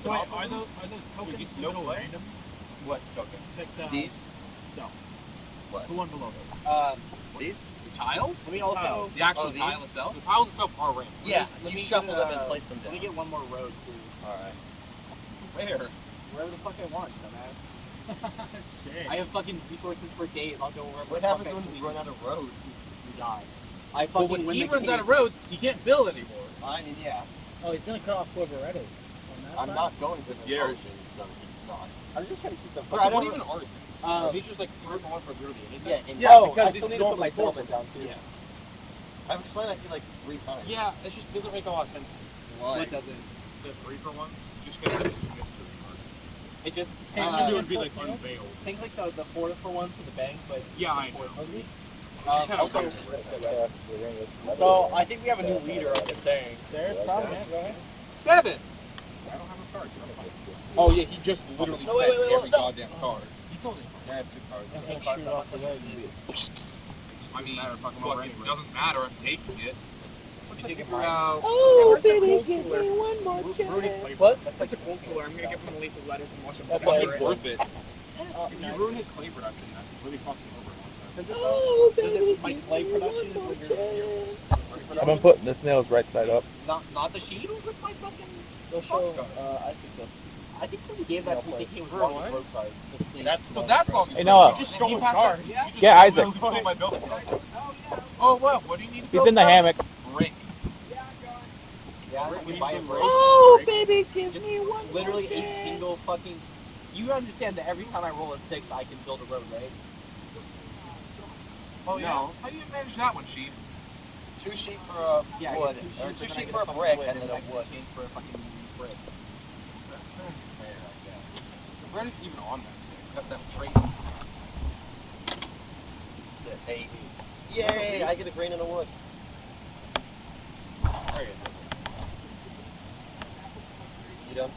So wait, are those tokens gets in no the middle play? random? What tokens? Like These? No. What? The one below those. These? The tiles? Let me also. Tiles. The actual these? tile itself? The tiles itself are random. Yeah, you shuffle them and place them Let down. me get one more road too. Alright. Where? Wherever the fuck I want, dumbass. Shit. I have fucking resources for days. I'll go wherever What the fuck happens when I you run out of roads? You die. I But fucking when win he the runs game. out of roads, he can't build anymore. I mean, yeah. Oh, he's gonna cut off whoever Red is. On that I'm side? not going to the Gary. ocean, so he's not. I'm just trying to keep them. So what even are these? Um, These just like 3 for 1 for literally anything? Yeah, in Yeah, Oh, because I it's still need to put normally my 4 settlement down too. Yeah. I've explained that to you like 3 times. Yeah, it just doesn't make a lot of sense. Why? What doesn't? The 3 for 1, just because it's a mystery card. It just. It should it would be like unveiled. Think like the 4 for 1 for the bank, but. Yeah, I know. Okay. So I think we have a new leader. I'm just saying. There's some, man. Go ahead. 7! I don't have a card. Oh yeah, he just literally spent every goddamn card. You sold it. Yeah, I have 2 cards. That's like shoot off the leg. I mean, It doesn't matter, I'm taking it. Let's figure out. Oh, baby, give me one more chance. What? That's a cold cooler. I'm gonna give him a lethal lettuce and watch him That's fucking like- burn. Worth it. Oh, If nice. you ruin his clay production, that really fucks him over. Oh, Does baby, it, my give clay me production one more is when chance. I've been putting the snails right side up. not the sheet with my fucking. Go show Isaac the I think somebody gave that to me thinking it was wrong with road card. That's long. Hey, Noah. You just stole his card. Yeah, Isaac. You stole my building. Oh, well, what do you need to He's build in the stuff? hammock. Brick. Yeah, we buy a break. Oh, baby, give Just me one literally more a chance. single fucking. You understand that every time I roll a 6, I can build a road, right? Oh, yeah? No. How do you manage that one, Chief? 2 sheep for a Yeah, I wood, get 2 or sheep, 2 and sheep I for a get brick, wood, and then I a can wood. change for a fucking brick. That's very fair, I guess. The red is even on that thing. Got them traits. It's at 8. Yay! I get a grain and a wood. You done?